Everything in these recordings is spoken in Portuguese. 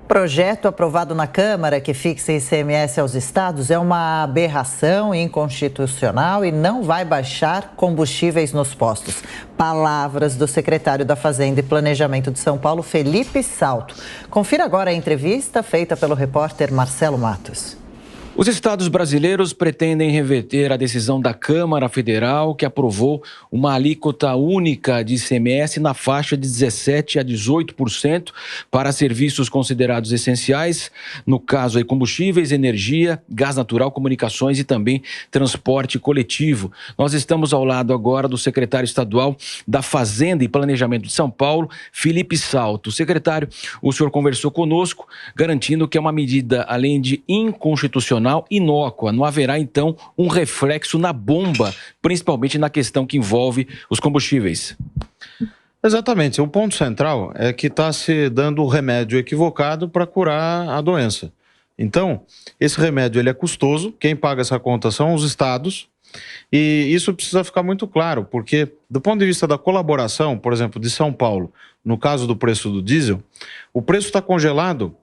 Projeto aprovado na Câmara que fixa ICMS aos estados é uma aberração inconstitucional e não vai baixar combustíveis nos postos. Palavras do secretário da Fazenda e Planejamento de São Paulo, Felipe Salto. Confira agora a entrevista feita pelo repórter Marcelo Matos. Os estados brasileiros pretendem reverter a decisão da Câmara Federal que aprovou uma alíquota única de ICMS na faixa de 17% a 18% para serviços considerados essenciais, no caso aí combustíveis, energia, gás natural, comunicações e também transporte coletivo. Nós estamos ao lado agora do secretário estadual da Fazenda e Planejamento de São Paulo, Felipe Salto. Secretário, o senhor conversou conosco, garantindo que é uma medida, além de inconstitucional, inócua. Não haverá, então, um reflexo na bomba, principalmente na questão que envolve os combustíveis. Exatamente. O ponto central é que está se dando o remédio equivocado para curar a doença. Então, esse remédio ele é custoso, quem paga essa conta são os estados, e isso precisa ficar muito claro, porque do ponto de vista da colaboração, por exemplo, de São Paulo, no caso do preço do diesel, o preço está congelado,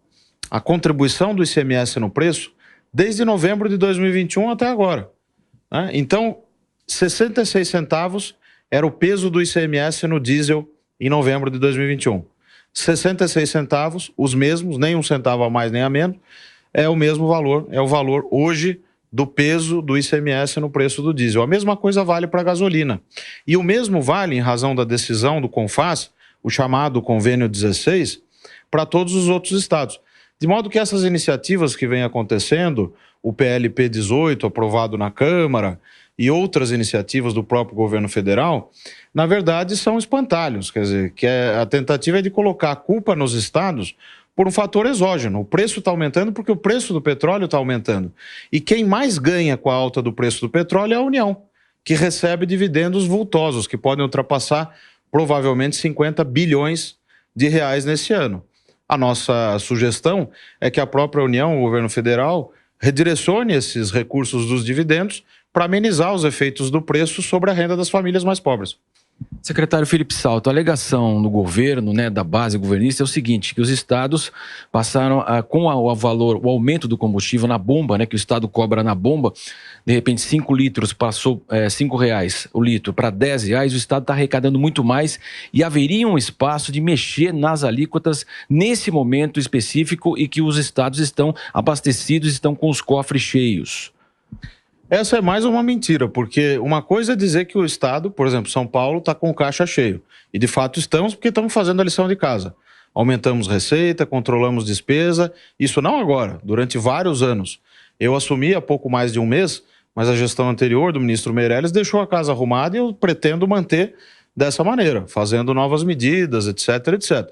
a contribuição do ICMS no preço, desde novembro de 2021 até agora. Então, 66 centavos era o peso do ICMS no diesel em novembro de 2021. 66 centavos, os mesmos, nem um centavo a mais nem a menos, é o mesmo valor, é o valor hoje do peso do ICMS no preço do diesel. A mesma coisa vale para a gasolina. E o mesmo vale, em razão da decisão do CONFAZ, o chamado Convênio 16, para todos os outros estados. De modo que essas iniciativas que vêm acontecendo, o PLP 18 aprovado na Câmara e outras iniciativas do próprio governo federal, na verdade são espantalhos, quer dizer, a tentativa é de colocar a culpa nos estados por um fator exógeno. O preço está aumentando porque o preço do petróleo está aumentando. E quem mais ganha com a alta do preço do petróleo é a União, que recebe dividendos vultosos, que podem ultrapassar provavelmente 50 bilhões de reais nesse ano. A nossa sugestão é que a própria União, o governo federal, redirecione esses recursos dos dividendos para amenizar os efeitos do preço sobre a renda das famílias mais pobres. Secretário Felipe Salto, a alegação do governo, da base governista, é o seguinte, que os estados passaram com o aumento do combustível na bomba, que o estado cobra na bomba, de repente 5 litros passou R$5 o litro para R$10, o estado está arrecadando muito mais e haveria um espaço de mexer nas alíquotas nesse momento específico e que os estados estão abastecidos, estão com os cofres cheios. Essa é mais uma mentira, porque uma coisa é dizer que o estado, por exemplo, São Paulo, está com o caixa cheio. E de fato estamos, porque estamos fazendo a lição de casa. Aumentamos receita, controlamos despesa, isso não agora, durante vários anos. Eu assumi há pouco mais de um mês, mas a gestão anterior do ministro Meirelles deixou a casa arrumada e eu pretendo manter dessa maneira, fazendo novas medidas, etc, etc.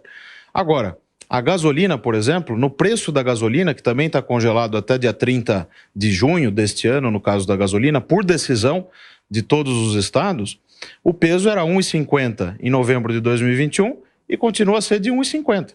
Agora, a gasolina, por exemplo, no preço da gasolina, que também está congelado até dia 30 de junho deste ano, no caso da gasolina, por decisão de todos os estados, o peso era R$ 1,50 em novembro de 2021 e continua a ser de R$ 1,50.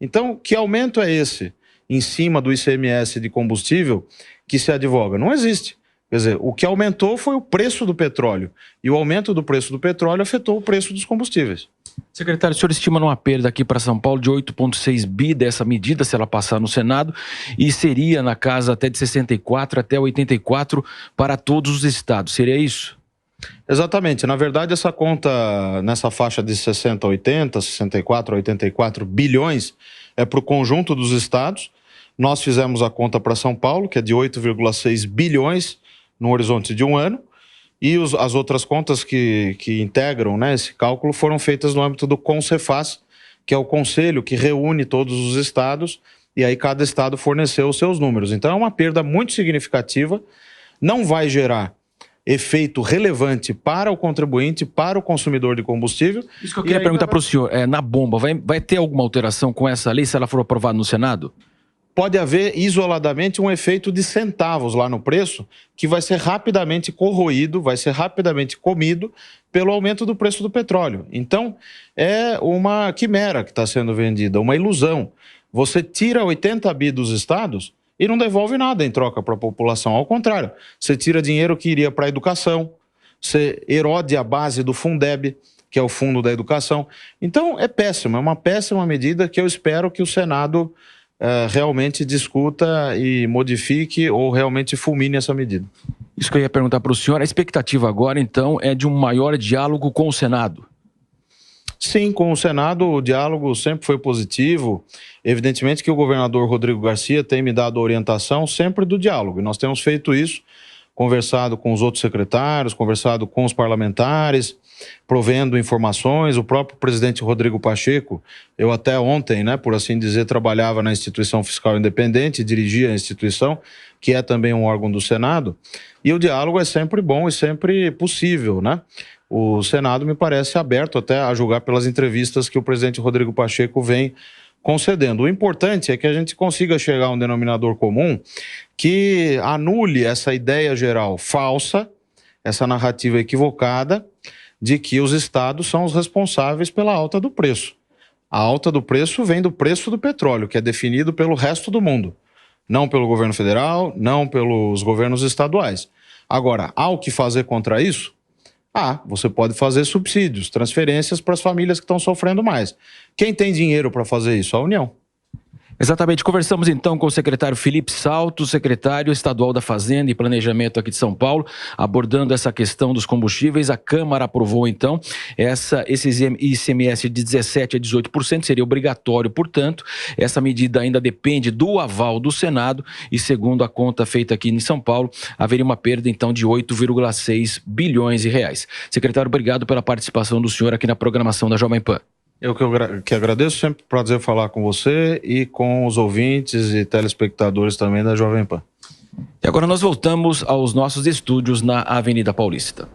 Então, que aumento é esse em cima do ICMS de combustível que se advoga? Não existe. Quer dizer, o que aumentou foi o preço do petróleo e o aumento do preço do petróleo afetou o preço dos combustíveis. Secretário, o senhor estima uma perda aqui para São Paulo de 8,6 bi dessa medida, se ela passar no Senado, e seria na casa até de 64 até 84 para todos os estados. Seria isso? Exatamente. Na verdade, essa conta nessa faixa de 60 a 80, 64 a 84 bilhões é para o conjunto dos estados. Nós fizemos a conta para São Paulo, que é de 8,6 bilhões no horizonte de um ano. E as outras contas que integram esse cálculo foram feitas no âmbito do CONCEFAZ, que é o conselho que reúne todos os estados, e aí cada estado forneceu os seus números. Então é uma perda muito significativa, não vai gerar efeito relevante para o contribuinte, para o consumidor de combustível. Isso que eu queria perguntar para o senhor, na bomba, vai ter alguma alteração com essa lei se ela for aprovada no Senado? Pode haver isoladamente um efeito de centavos lá no preço que vai ser rapidamente corroído, vai ser rapidamente comido pelo aumento do preço do petróleo. Então, é uma quimera que está sendo vendida, uma ilusão. Você tira 80 bi dos estados e não devolve nada em troca para a população. Ao contrário, você tira dinheiro que iria para a educação, você erode a base do Fundeb, que é o Fundo da Educação. Então, é péssimo, é uma péssima medida que eu espero que o Senado realmente discuta e modifique ou realmente fulmine essa medida. Isso que eu ia perguntar para o senhor. A expectativa agora, então, é de um maior diálogo com o Senado? Sim, com o Senado o diálogo sempre foi positivo. Evidentemente que o governador Rodrigo Garcia tem me dado orientação sempre do diálogo. E nós temos feito isso, conversado com os outros secretários, conversado com os parlamentares, provendo informações. O próprio presidente Rodrigo Pacheco, eu até ontem, por assim dizer, trabalhava na instituição fiscal independente, dirigia a instituição, que é também um órgão do Senado, e o diálogo é sempre bom e sempre possível, O Senado me parece aberto até a julgar pelas entrevistas que o presidente Rodrigo Pacheco vem concedendo. O importante é que a gente consiga chegar a um denominador comum que anule essa ideia geral falsa, essa narrativa equivocada de que os estados são os responsáveis pela alta do preço. A alta do preço vem do preço do petróleo, que é definido pelo resto do mundo. Não pelo governo federal, não pelos governos estaduais. Agora, há o que fazer contra isso? Você pode fazer subsídios, transferências para as famílias que estão sofrendo mais. Quem tem dinheiro para fazer isso? A União. Exatamente. Conversamos então com o secretário Felipe Salto, secretário estadual da Fazenda e Planejamento aqui de São Paulo, abordando essa questão dos combustíveis. A Câmara aprovou então esse ICMS de 17% a 18%, seria obrigatório, portanto. Essa medida ainda depende do aval do Senado e, segundo a conta feita aqui em São Paulo, haveria uma perda então de 8,6 bilhões de reais. Secretário, obrigado pela participação do senhor aqui na programação da Jovem Pan. Eu que agradeço, sempre um prazer falar com você e com os ouvintes e telespectadores também da Jovem Pan. E agora nós voltamos aos nossos estúdios na Avenida Paulista.